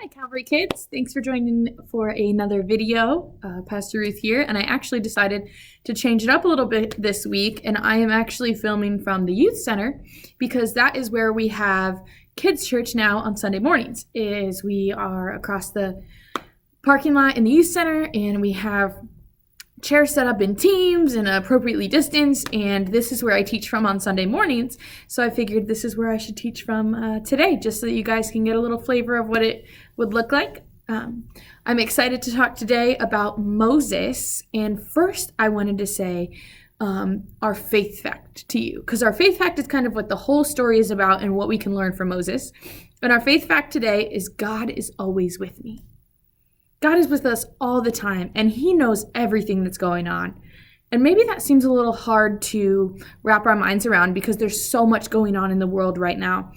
Hi, Calvary kids. Thanks for joining for another video. Pastor Ruth here, and I actually decided to change it up a little bit this week, and I am actually filming from the youth center because that is where we have kids church now on Sunday mornings. We are across the parking lot in the youth center, and we have chairs set up in teams and appropriately distanced, and this is where I teach from on Sunday mornings. So I figured this is where I should teach from today, just so that you guys can get a little flavor of what it would look like. I'm excited to talk today about Moses, and first I wanted to say our faith fact to you, because our faith fact is kind of what the whole story is about and what we can learn from Moses. And our faith fact today is God is always with me. God is with us all the time, and he knows everything that's going on. And maybe that seems a little hard to wrap our minds around because there's so much going on in the world right now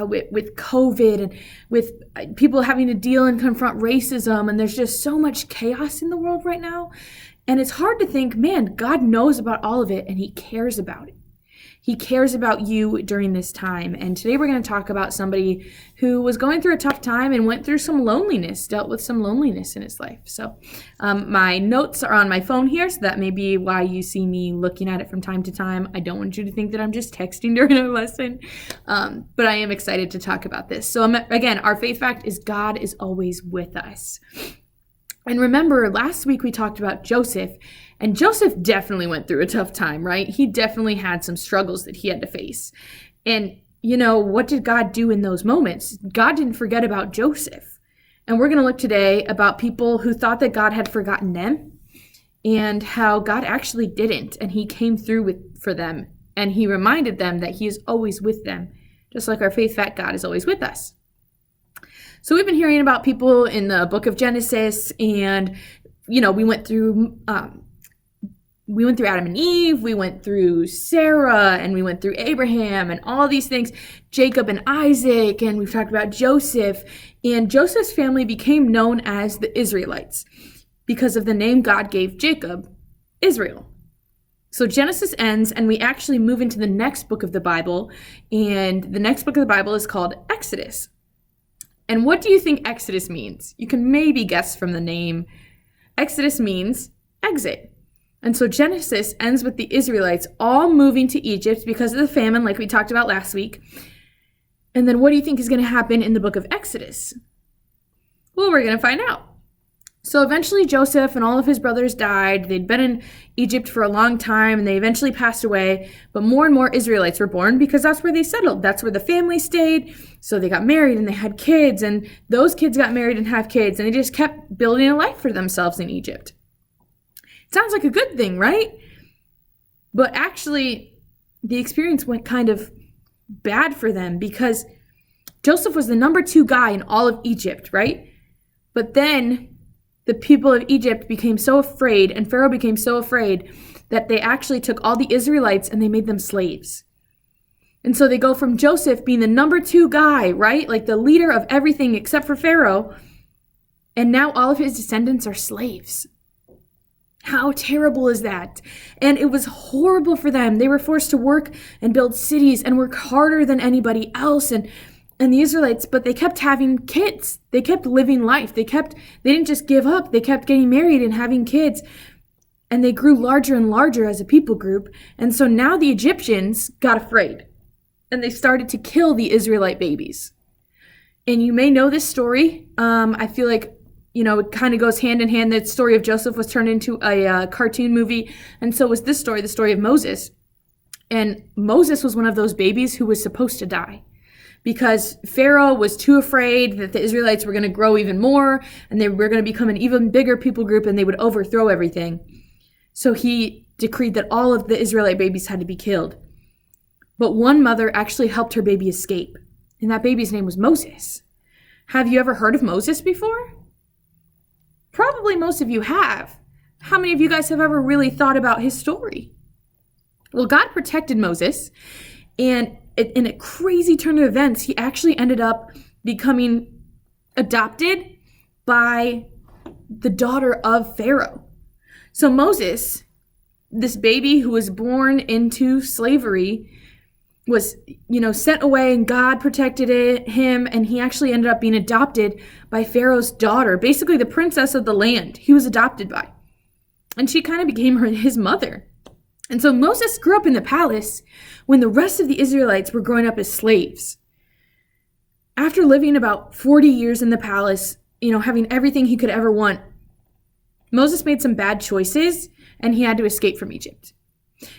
with COVID and with people having to deal and confront racism. And there's just so much chaos in the world right now. And it's hard to think, man, God knows about all of it and he cares about it. He cares about you during this time. And today we're going to talk about somebody who was going through a tough time and went through some loneliness, dealt with some loneliness in his life. So my notes are on my phone here, so that may be why you see me looking at it from time to time. I don't want you to think that I'm just texting during our lesson, but I am excited to talk about this. So again, our faith fact is God is always with us. And remember, last week we talked about Joseph, and Joseph definitely went through a tough time, right? He definitely had some struggles that he had to face. And, you know, what did God do in those moments? God didn't forget about Joseph. And we're going to look today about people who thought that God had forgotten them and how God actually didn't. And he came through for them, and he reminded them that he is always with them. Just like our faith fact, God is always with us. So we've been hearing about people in the book of Genesis, and, you know, we went through Adam and Eve, we went through Sarah, and we went through Abraham, and all these things, Jacob and Isaac, and we've talked about Joseph, and Joseph's family became known as the Israelites because of the name God gave Jacob, Israel. So Genesis ends, and we actually move into the next book of the Bible, and the next book of the Bible is called Exodus. And what do you think Exodus means? You can maybe guess from the name. Exodus means exit. And so Genesis ends with the Israelites all moving to Egypt because of the famine, like we talked about last week. And then what do you think is going to happen in the book of Exodus? Well, we're going to find out. So eventually Joseph and all of his brothers died. They'd been in Egypt for a long time, and they eventually passed away. But more and more Israelites were born because that's where they settled. That's where the family stayed. So they got married and they had kids, and those kids got married and have kids, and they just kept building a life for themselves in Egypt. It sounds like a good thing, right? But actually, the experience went kind of bad for them because Joseph was the number 2 guy in all of Egypt, right? But then the people of Egypt became so afraid, and Pharaoh became so afraid, that they actually took all the Israelites and they made them slaves. And so they go from Joseph being the number 2 guy, right? Like the leader of everything except for Pharaoh. And now all of his descendants are slaves. How terrible is that? And it was horrible for them. They were forced to work and build cities and work harder than anybody else. And the Israelites, but they kept having kids. They kept living life. They didn't just give up. They kept getting married and having kids. And they grew larger and larger as a people group. And so now the Egyptians got afraid. And they started to kill the Israelite babies. And you may know this story. I feel like, you know, it kind of goes hand in hand. The story of Joseph was turned into a cartoon movie. And so was this story, the story of Moses. And Moses was one of those babies who was supposed to die, because Pharaoh was too afraid that the Israelites were going to grow even more, and they were going to become an even bigger people group, and they would overthrow everything. So he decreed that all of the Israelite babies had to be killed. But one mother actually helped her baby escape, and that baby's name was Moses. Have you ever heard of Moses before? Probably most of you have. How many of you guys have ever really thought about his story? Well, God protected Moses, and in a crazy turn of events, he actually ended up becoming adopted by the daughter of Pharaoh. So Moses, this baby who was born into slavery, was, sent away, and God protected him, and he actually ended up being adopted by Pharaoh's daughter, basically the princess of the land he was adopted by. And she kind of became his mother. And so Moses grew up in the palace when the rest of the Israelites were growing up as slaves. After living about 40 years in the palace, having everything he could ever want, Moses made some bad choices, and he had to escape from Egypt.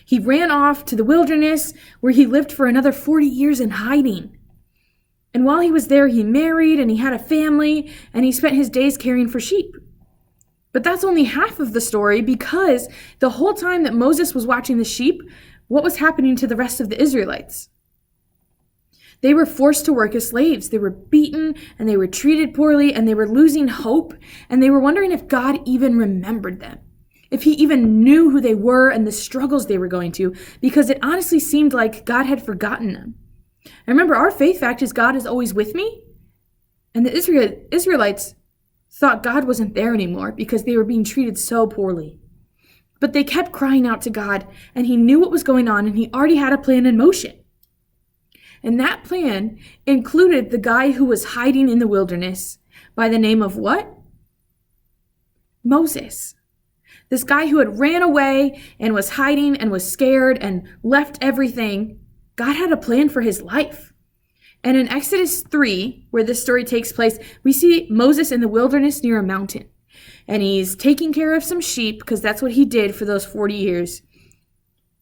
He ran off to the wilderness, where he lived for another 40 years in hiding. And while he was there, he married, and he had a family, and he spent his days caring for sheep. But that's only half of the story, because the whole time that Moses was watching the sheep, what was happening to the rest of the Israelites? They were forced to work as slaves. They were beaten, and they were treated poorly, and they were losing hope, and they were wondering if God even remembered them, if he even knew who they were and the struggles they were going to, because it honestly seemed like God had forgotten them. And remember, our faith fact is God is always with me, and the Israelites thought God wasn't there anymore because they were being treated so poorly. But they kept crying out to God, and he knew what was going on, and he already had a plan in motion. And that plan included the guy who was hiding in the wilderness by the name of what? Moses. This guy who had ran away and was hiding and was scared and left everything. God had a plan for his life. And in Exodus 3, where this story takes place, we see Moses in the wilderness near a mountain. And he's taking care of some sheep, because that's what he did for those 40 years.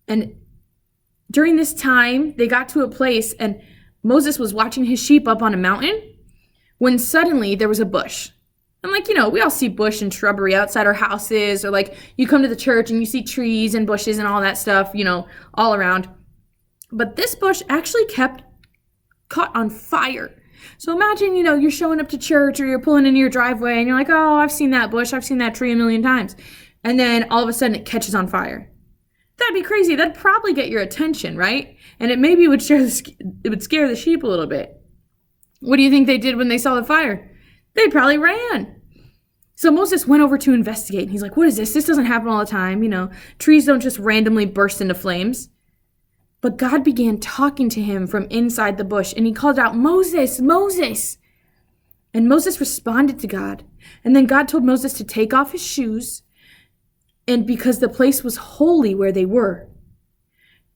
And during this time, they got to a place, and Moses was watching his sheep up on a mountain, when suddenly there was a bush. And we all see bush and shrubbery outside our houses, or you come to the church and you see trees and bushes and all that stuff, all around. But this bush actually kept caught on fire. So imagine, you're showing up to church, or you're pulling into your driveway, and you're like, oh, I've seen that bush, I've seen that tree a million times. And then all of a sudden it catches on fire. That'd be crazy. That'd probably get your attention, right? And it maybe would scare the sheep a little bit. What do you think they did when they saw the fire? They probably ran. So Moses went over to investigate, and he's like, what is this? This doesn't happen all the time. Trees don't just randomly burst into flames. But God began talking to him from inside the bush, and he called out, Moses, Moses. And Moses responded to God. And then God told Moses to take off his shoes, and because the place was holy where they were.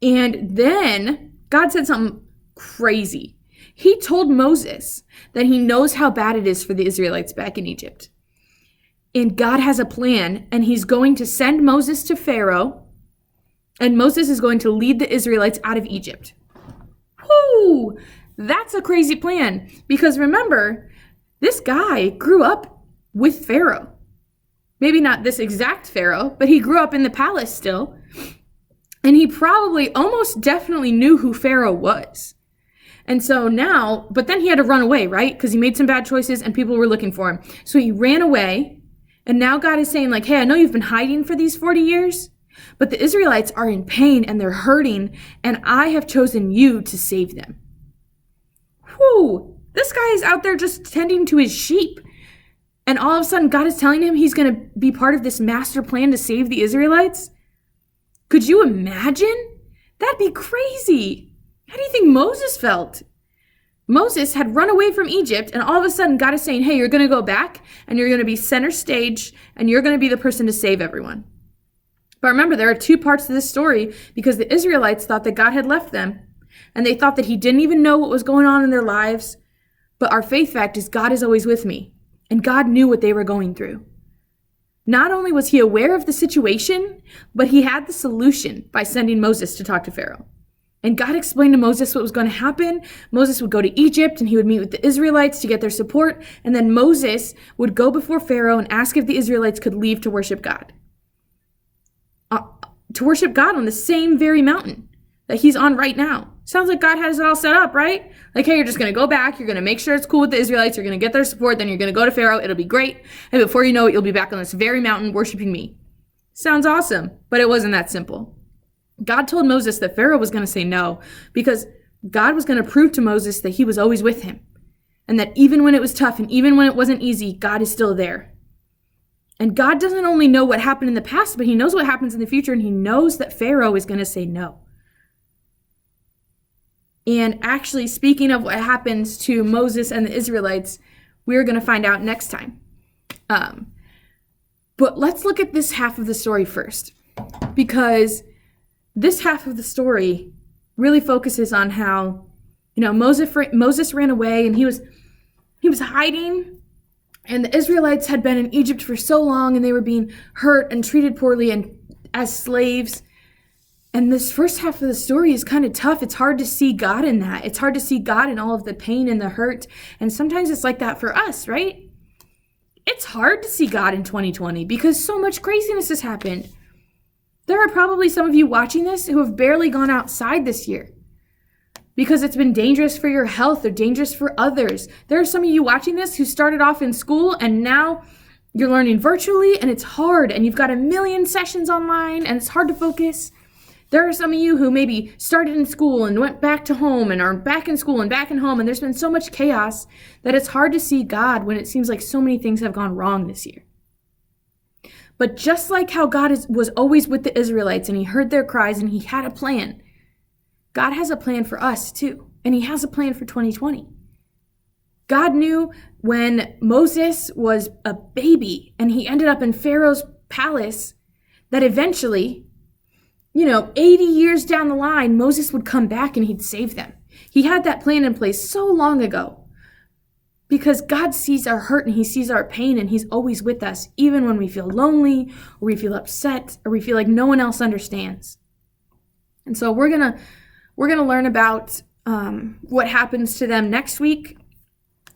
And then God said something crazy. He told Moses that he knows how bad it is for the Israelites back in Egypt. And God has a plan, and he's going to send Moses to Pharaoh, and Moses is going to lead the Israelites out of Egypt. Whoo! That's a crazy plan, because remember, this guy grew up with Pharaoh. Maybe not this exact Pharaoh, but he grew up in the palace still. And he probably almost definitely knew who Pharaoh was. And so now, but then he had to run away, right? Because he made some bad choices and people were looking for him. So he ran away. And now God is saying hey, I know you've been hiding for these 40 years, but the Israelites are in pain and they're hurting, and I have chosen you to save them. Whew, this guy is out there just tending to his sheep. And all of a sudden, God is telling him he's going to be part of this master plan to save the Israelites? Could you imagine? That'd be crazy. How do you think Moses felt? Moses had run away from Egypt, and all of a sudden, God is saying, hey, you're going to go back, and you're going to be center stage, and you're going to be the person to save everyone. But remember, there are two parts to this story, because the Israelites thought that God had left them, and they thought that he didn't even know what was going on in their lives. But our faith fact is God is always with me. And God knew what they were going through. Not only was he aware of the situation, but he had the solution by sending Moses to talk to Pharaoh. And God explained to Moses what was going to happen. Moses would go to Egypt, and he would meet with the Israelites to get their support. And then Moses would go before Pharaoh and ask if the Israelites could leave to worship God. To worship God on the same very mountain that he's on right now. Sounds like God has it all set up, right? Hey, you're just going to go back. You're going to make sure it's cool with the Israelites. You're going to get their support. Then you're going to go to Pharaoh. It'll be great. And before you know it, you'll be back on this very mountain worshiping me. Sounds awesome, but it wasn't that simple. God told Moses that Pharaoh was going to say no, because God was going to prove to Moses that he was always with him. And that even when it was tough and even when it wasn't easy, God is still there. And God doesn't only know what happened in the past, but he knows what happens in the future. And he knows that Pharaoh is going to say no. And actually, speaking of what happens to Moses and the Israelites, we're going to find out next time. But let's look at this half of the story first, because this half of the story really focuses on how, Moses ran away and he was hiding, and the Israelites had been in Egypt for so long, and they were being hurt and treated poorly and as slaves. And this first half of the story is kind of tough. It's hard to see God in that. It's hard to see God in all of the pain and the hurt. And sometimes it's like that for us, right? It's hard to see God in 2020 because so much craziness has happened. There are probably some of you watching this who have barely gone outside this year because it's been dangerous for your health or dangerous for others. There are some of you watching this who started off in school and now you're learning virtually and it's hard and you've got a million sessions online and it's hard to focus. There are some of you who maybe started in school and went back to home and are back in school and back in home, and there's been so much chaos that it's hard to see God when it seems like so many things have gone wrong this year. But just like how God was always with the Israelites and he heard their cries and he had a plan, God has a plan for us too, and he has a plan for 2020. God knew when Moses was a baby and he ended up in Pharaoh's palace that eventually, 80 years down the line, Moses would come back and he'd save them. He had that plan in place so long ago because God sees our hurt and he sees our pain and he's always with us, even when we feel lonely or we feel upset or we feel like no one else understands. And so we're gonna learn about what happens to them next week.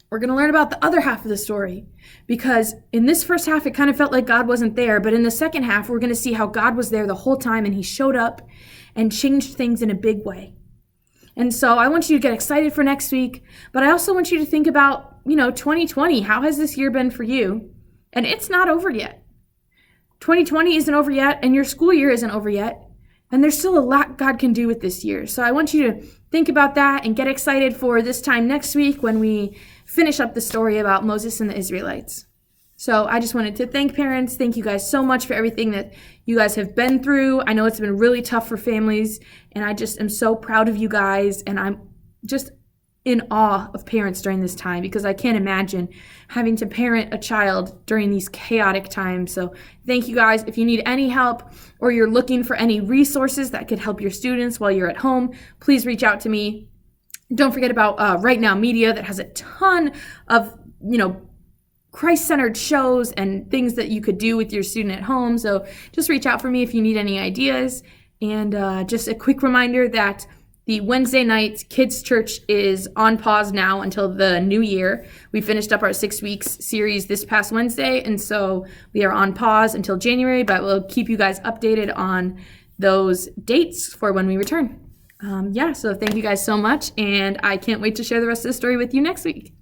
We're going to learn about the other half of the story because in this first half, it kind of felt like God wasn't there. But in the second half, we're going to see how God was there the whole time and he showed up and changed things in a big way. And so I want you to get excited for next week, but I also want you to think about, 2020. How has this year been for you? And it's not over yet. 2020 isn't over yet and your school year isn't over yet. And there's still a lot God can do with this year. So I want you to think about that and get excited for this time next week when we finish up the story about Moses and the Israelites. So I just wanted to thank parents. Thank you guys so much for everything that you guys have been through. I know it's been really tough for families, and I just am so proud of you guys. And I'm just in awe of parents during this time because I can't imagine having to parent a child during these chaotic times. So thank you guys. If you need any help or you're looking for any resources that could help your students while you're at home, please reach out to me. Don't forget about Right Now Media that has a ton of, Christ-centered shows and things that you could do with your student at home. So just reach out for me if you need any ideas. And just a quick reminder that the Wednesday night kids church is on pause now until the new year. We finished up our 6 weeks series this past Wednesday, and so we are on pause until January, but we'll keep you guys updated on those dates for when we return. So thank you guys so much, and I can't wait to share the rest of the story with you next week.